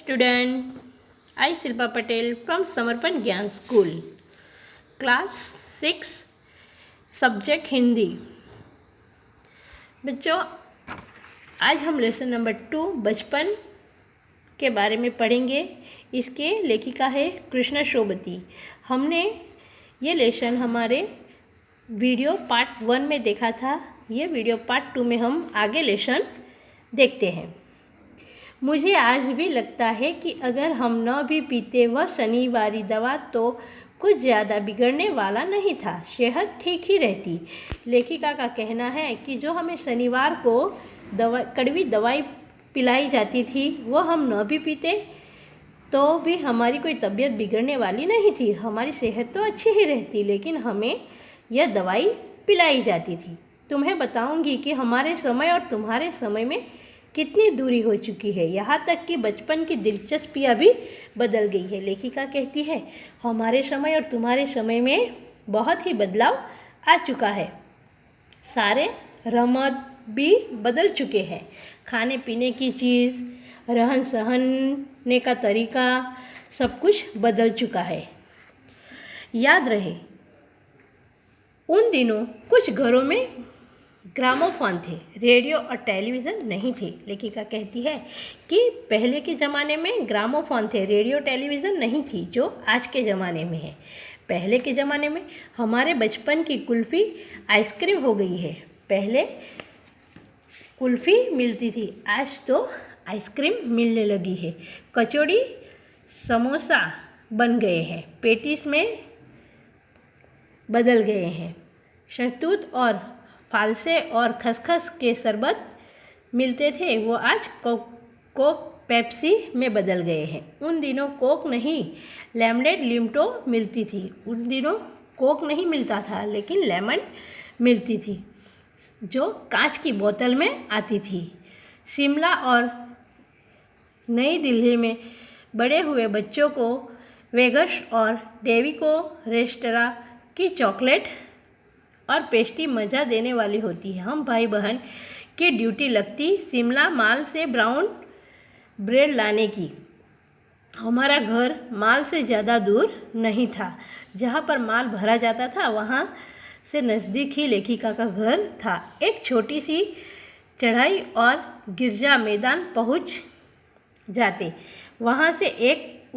Student, I Shilpa Patel from Samarpan Gyan School, Class 6, Subject Hindi. बच्चों, आज हम lesson number 2 बचपन के बारे में पढ़ेंगे। इसके लेखिका है कृष्णा शोभती। हमने ये लेसन हमारे वीडियो पार्ट 1 में देखा था। ये वीडियो पार्ट 2 में हम आगे लेसन देखते हैं। मुझे आज भी लगता है कि अगर हम न भी पीते वह शनिवारी दवा तो कुछ ज़्यादा बिगड़ने वाला नहीं था, सेहत ठीक ही रहती। लेखिका का कहना है कि जो हमें शनिवार को कड़वी दवाई पिलाई जाती थी वो हम न भी पीते तो भी हमारी कोई तबीयत बिगड़ने वाली नहीं थी, हमारी सेहत तो अच्छी ही रहती, लेकिन हमें यह दवाई पिलाई जाती थी। तुम्हें बताऊंगी कि हमारे समय और तुम्हारे समय में कितनी दूरी हो चुकी है, यहाँ तक कि बचपन की दिलचस्पियाँ भी बदल गई है। लेखिका कहती है हमारे समय और तुम्हारे समय में बहुत ही बदलाव आ चुका है। सारे रमत भी बदल चुके हैं, खाने पीने की चीज़, रहन सहने का तरीका, सब कुछ बदल चुका है। याद रहे उन दिनों कुछ घरों में ग्रामोफोन थे, रेडियो और टेलीविज़न नहीं थे। लेखिका कहती है कि पहले के ज़माने में ग्रामोफोन थे, रेडियो टेलीविज़न नहीं थी जो आज के ज़माने में है। पहले के ज़माने में हमारे बचपन की कुल्फ़ी आइसक्रीम हो गई है। पहले कुल्फ़ी मिलती थी, आज तो आइसक्रीम मिलने लगी है। कचौड़ी समोसा बन गए हैं, पेटिस में बदल गए हैं। शहतूत और फालसे और खसखस के शरबत मिलते थे, वो आज कोक पेप्सी में बदल गए हैं। उन दिनों कोक नहीं, लेमनेड लिम्टो मिलती थी। उन दिनों कोक नहीं मिलता था, लेकिन लेमन मिलती थी जो कांच की बोतल में आती थी। शिमला और नई दिल्ली में बड़े हुए बच्चों को वेगस और डेविको रेस्तरां की चॉकलेट और पेस्ट्री मज़ा देने वाली होती है। हम भाई बहन की ड्यूटी लगती शिमला माल से ब्राउन ब्रेड लाने की। हमारा घर माल से ज़्यादा दूर नहीं था, जहाँ पर माल भरा जाता था वहाँ से नज़दीक ही लेखिका का घर था। एक छोटी सी चढ़ाई और गिरजा मैदान पहुँच जाते, वहाँ से एक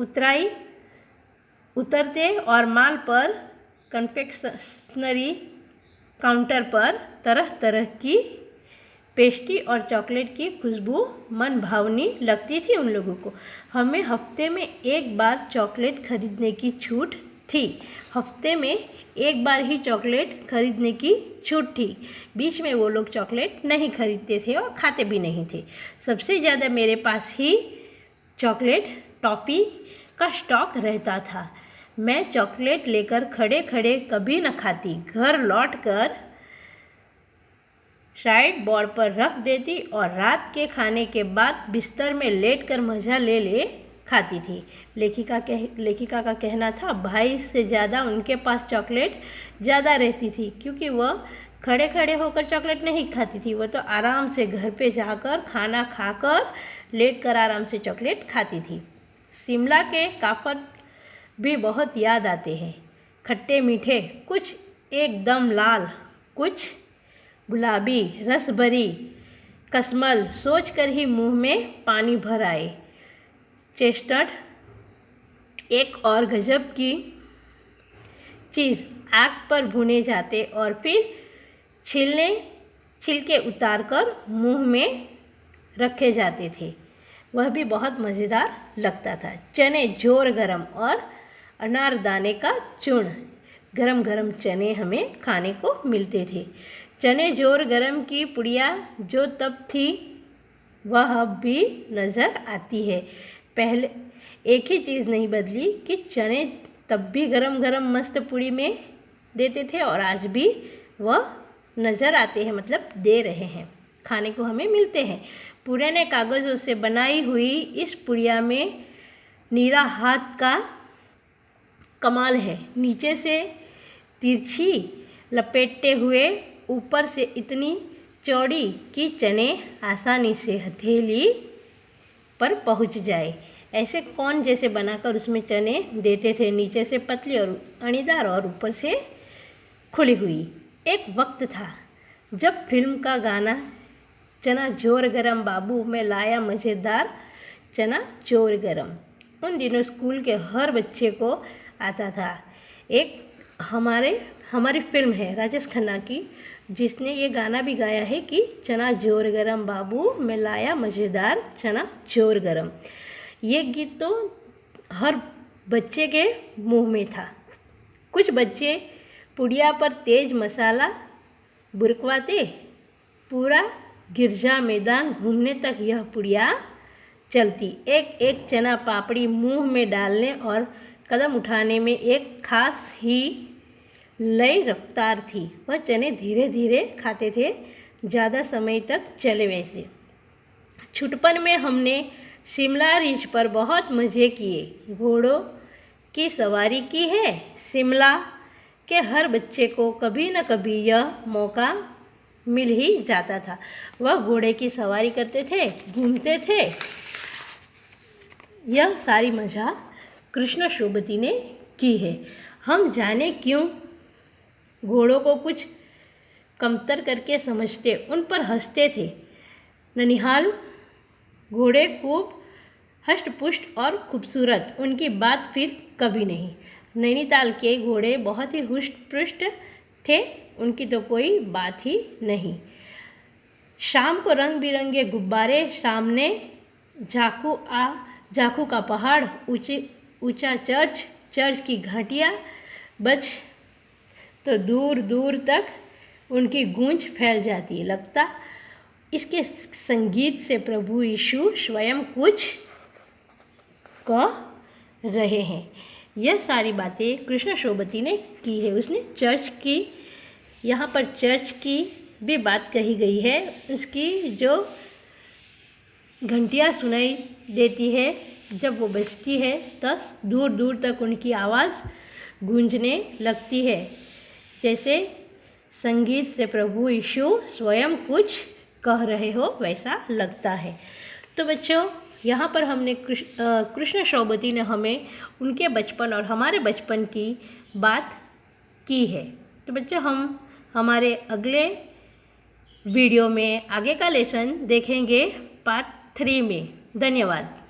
उतरते और माल पर कन्फेक्शनरी काउंटर पर तरह तरह की पेस्ट्री और चॉकलेट की खुशबू मन भावनी लगती थी उन लोगों को। हमें हफ्ते में एक बार चॉकलेट खरीदने की छूट थी। हफ्ते में एक बार ही चॉकलेट खरीदने की छूट थी। बीच में वो लोग चॉकलेट नहीं खरीदते थे और खाते भी नहीं थे। सबसे ज़्यादा मेरे पास ही चॉकलेट टॉफ़ी का स्टॉक रहता था। मैं चॉकलेट लेकर खड़े खड़े कभी न खाती, घर लौटकर साइड बोर्ड पर रख देती और रात के खाने के बाद बिस्तर में लेटकर मज़ा ले खाती थी। लेखिका का कहना था भाई से ज़्यादा उनके पास चॉकलेट ज़्यादा रहती थी, क्योंकि वह खड़े खड़े होकर चॉकलेट नहीं खाती थी, वह तो आराम से घर पे जाकर खाना खाकर लेटकर आराम से चॉकलेट खाती थी। शिमला के काफर भी बहुत याद आते हैं, खट्टे मीठे, कुछ एकदम लाल, कुछ गुलाबी, रस भरी कस्मल सोचकर ही मुंह में पानी भर आए। चेस्टनट एक और गजब की चीज़, आग पर भुने जाते और फिर छिलके उतारकर मुंह में रखे जाते थे, वह भी बहुत मज़ेदार लगता था। चने जोर गरम और अनारदाने का चूर्ण, गरम गरम चने हमें खाने को मिलते थे। चने जोर गरम की पुड़िया जो तब थी वह अब भी नज़र आती है। पहले एक ही चीज़ नहीं बदली कि चने तब भी गरम गरम मस्त पुड़ी में देते थे और आज भी वह नज़र आते हैं, मतलब दे रहे हैं, खाने को हमें मिलते हैं। पुराने कागज़ों से बनाई हुई इस पुड़िया में नीरा हाथ का कमाल है। नीचे से तिरछी लपेटते हुए, ऊपर से इतनी चौड़ी कि चने आसानी से हथेली पर पहुंच जाए। ऐसे कौन जैसे बनाकर उसमें चने देते थे, नीचे से पतली और अणीदार और ऊपर से खुली हुई। एक वक्त था जब फिल्म का गाना चना जोर गरम बाबू में लाया मज़ेदार चना जोर गरम उन दिनों स्कूल के हर बच्चे को आता था। एक हमारी फिल्म है राजेश खन्ना की, जिसने ये गाना भी गाया है कि चना जोर गरम बाबू में लाया मज़ेदार चना जोर गरम। ये गीत तो हर बच्चे के मुंह में था। कुछ बच्चे पुड़िया पर तेज मसाला बुरकवाते, पूरा गिरजा मैदान घूमने तक यह पुड़िया चलती। एक एक चना पापड़ी मुंह में डालने और कदम उठाने में एक खास ही लय रफ्तार थी। वह चने धीरे धीरे खाते थे, ज़्यादा समय तक चले वैसे। छुटपन में हमने शिमला रिज पर बहुत मज़े किए। घोड़ों की सवारी की है। शिमला के हर बच्चे को कभी न कभी यह मौका मिल ही जाता था। वह घोड़े की सवारी करते थे, घूमते थे। यह सारी मज़ा कृष्ण शोभती ने की है। हम जाने क्यों घोड़ों को कुछ कमतर करके समझते, उन पर हंसते थे। ननिहाल घोड़े खूब हष्ट-पुष्ट और खूबसूरत, उनकी बात फिर कभी नहीं। नैनीताल के घोड़े बहुत ही हुष्ट-पुष्ट थे, उनकी तो कोई बात ही नहीं। शाम को रंग बिरंगे गुब्बारे, सामने झाखू का पहाड़, ऊंचा चर्च की घंटियाँ बज तो दूर दूर तक उनकी गूंज फैल जाती। लगता इसके संगीत से प्रभु यीशु स्वयं कुछ कह रहे हैं। यह सारी बातें कृष्ण शोभती ने की है। उसने चर्च की, यहाँ पर चर्च की भी बात कही गई है। उसकी जो घंटियाँ सुनाई देती है, जब वो बजती है तो दूर दूर तक उनकी आवाज़ गूंजने लगती है, जैसे संगीत से प्रभु यीशु स्वयं कुछ कह रहे हो वैसा लगता है। तो बच्चों, यहाँ पर हमने कृष्ण शोभती ने हमें उनके बचपन और हमारे बचपन की बात की है। तो बच्चों, हम हमारे अगले वीडियो में आगे का लेसन देखेंगे पार्ट 3 में। धन्यवाद।